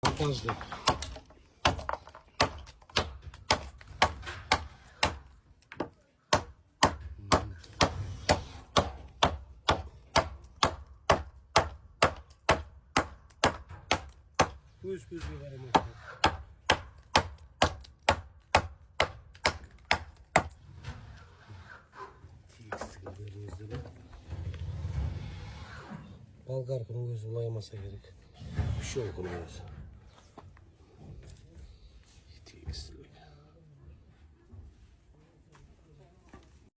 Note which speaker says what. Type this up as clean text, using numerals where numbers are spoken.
Speaker 1: Montajlı. Göz verelim. Balgar konu gözü ulayamasa gerek. Bir şey okunuyoruz.